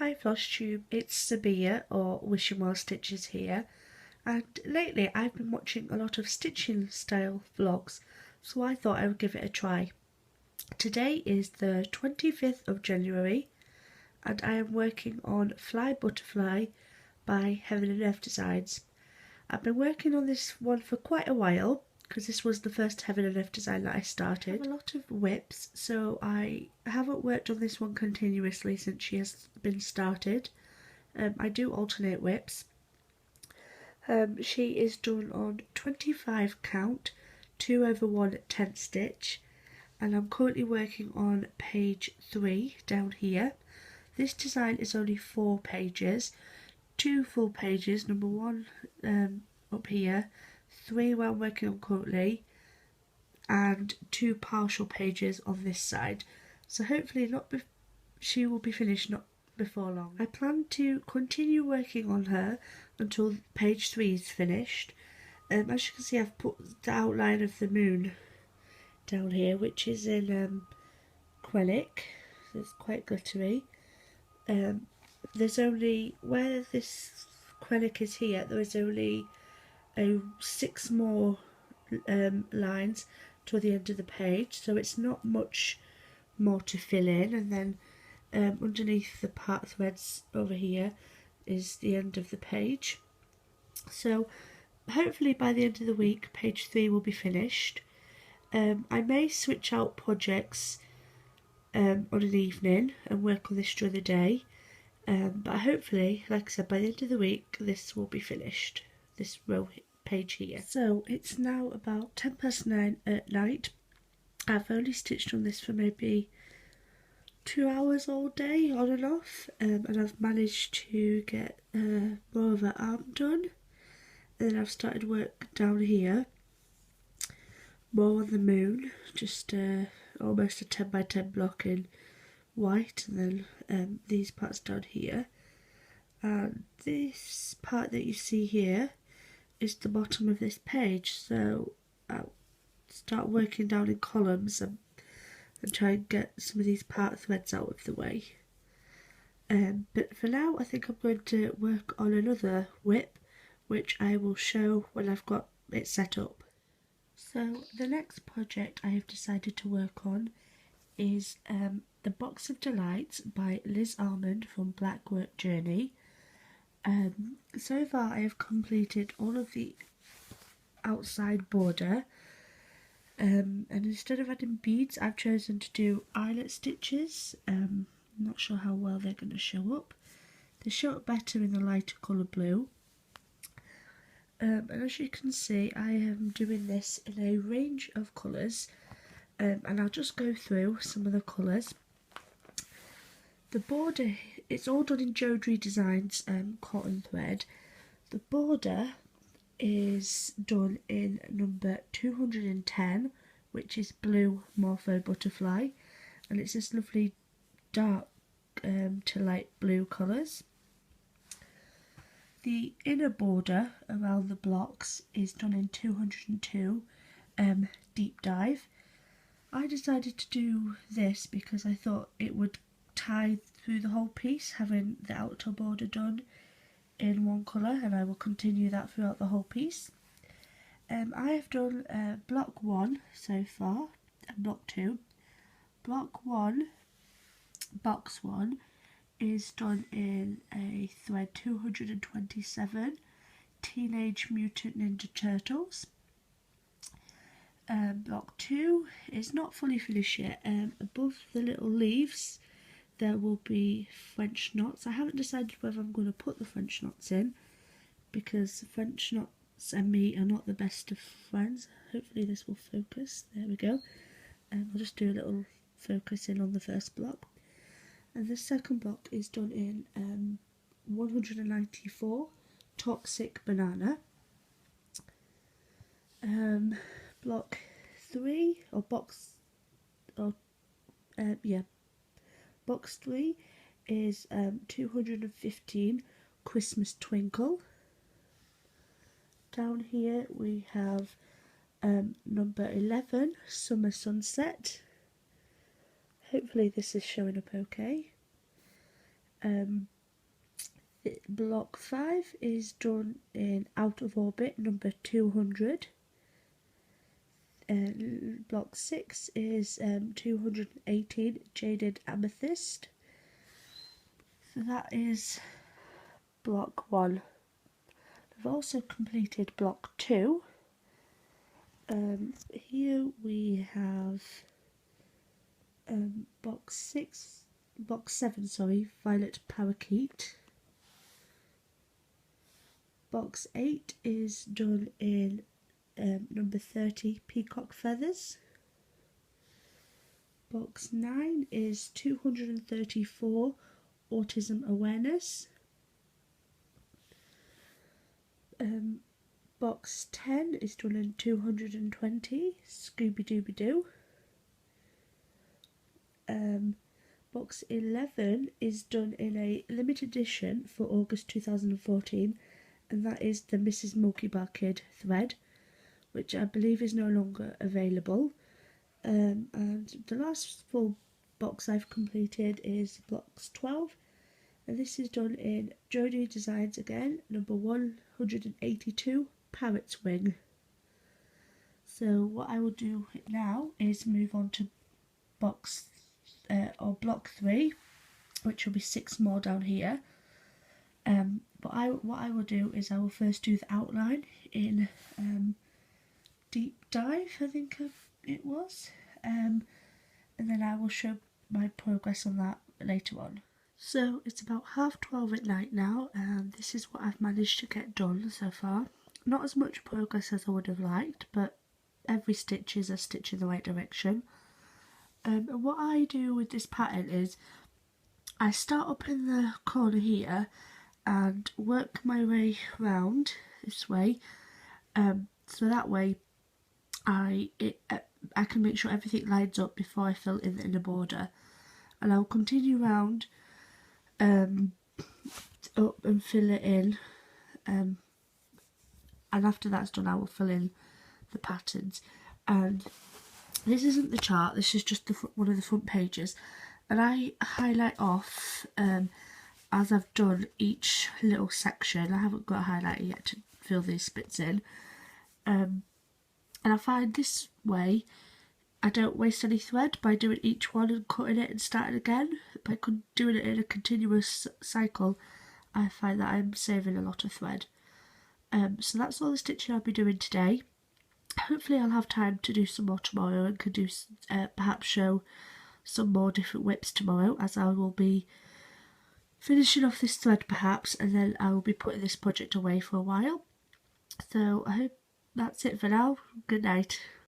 Hi Flosstube, it's Sabia or Wishing Well Stitches here, and lately I've been watching a lot of stitching style vlogs, so I thought I would give it a try. Today is the 25th of January and I am working on Fly Butterfly by Heaven and Earth Designs. I've been working on this one for quite a while because this was the first Heaven and Earth design that I started. I have a lot of whips, so I haven't worked on this one continuously since she has been started. I do alternate whips. She is done on 25 count, 2/1 10 stitch, and I'm currently working on page 3 down here. This design is only 4 pages, 2 full pages, number 1 up here, 3 where I'm working on currently, and 2 partial pages on this side. So hopefully she will be finished not before long. I plan to continue working on her until page 3 is finished. As you can see, I've put the outline of the moon down here, which is in acrylic, so it's quite glittery. There's only, where this acrylic is here, there is only 6 more lines to the end of the page, so it's not much more to fill in, and then underneath the part threads over here is the end of the page. So hopefully by the end of the week page 3 will be finished. I may switch out projects on an evening and work on this during the day, but hopefully, like I said, by the end of the week this will be finished, this row page here. So it's now about 9:10 at night. I've only stitched on this for maybe 2 hours all day, on and off, and I've managed to get more of an arm done. And then I've started work down here, more on the moon, just almost a 10x10 block in white, and then these parts down here. And this part that you see here is the bottom of this page, so I'll start working down in columns and try and get some of these part threads out of the way. But for now I think I'm going to work on another whip, which I will show when I've got it set up. So the next project I have decided to work on is The Box of Delights by Liz Almond from Black Work Journey. So far I have completed all of the outside border, and instead of adding beads I've chosen to do eyelet stitches. I'm not sure how well they're going to show up. They show up better in the lighter colour blue. And as you can see, I am doing this in a range of colours, and I'll just go through some of the colours. The border, it's all done in Jodrey Designs cotton thread. The border is done in number 210, which is blue Morpho Butterfly, and it's this lovely dark to light blue colours. The inner border around the blocks is done in 202 Deep Dive. I decided to do this because I thought it would tie through the whole piece, having the outer border done in one colour, and I will continue that throughout the whole piece. I have done block 1 so far, and block 2. Block 1, box 1, is done in a thread 227, Teenage Mutant Ninja Turtles. Block 2 is not fully finished yet. Above the little leaves there will be French knots. I haven't decided whether I'm going to put the French knots in, because French knots and me are not the best of friends. Hopefully this will focus. There we go. I'll just do a little focus in on the first block. And the second block is done in 194 Toxic Banana. Block 3, or box, box 3 is 215 Christmas Twinkle. Down here we have number 11 Summer Sunset. Hopefully this is showing up okay. Block 5 is done in Out of Orbit number 200. Block 6 is 218 Jaded Amethyst. So that is block 1. I've also completed block 2. Here we have box 7, Violet Parakeet. Box 8 is done in number 30, Peacock Feathers. Box 9 is 234, Autism Awareness. Box 10 is done in 220, Scooby Dooby Doo. Box 11 is done in a limited edition for August 2014, and that is the Mrs. Milky Bar Kid thread, which I believe is no longer available. And the last full box I've completed is box 12, and this is done in Jodie Designs again, number 182, Parrot's Wing. So what I will do now is move on to block 3, which will be 6 more down here. But what I will do is I will first do the outline in Deep Dive, I think it was, and then I will show my progress on that later on. So it's about 12:30 at night now, and this is what I've managed to get done so far. Not as much progress as I would have liked, but every stitch is a stitch in the right direction. And what I do with this pattern is I start up in the corner here and work my way round this way, so that way I can make sure everything lines up before I fill in the inner border, and I'll continue round up and fill it in, and after that's done I will fill in the patterns. And this isn't the chart, this is just one of the front pages, and I highlight off as I've done each little section. I haven't got a highlighter yet to fill these bits in, and I find this way I don't waste any thread by doing each one and cutting it and starting again. By doing it in a continuous cycle, I find that I'm saving a lot of thread. So that's all the stitching I'll be doing today. Hopefully I'll have time to do some more tomorrow and could do perhaps show some more different whips tomorrow, as I will be finishing off this thread perhaps, and then I will be putting this project away for a while. So I hope that's it for now. Good night.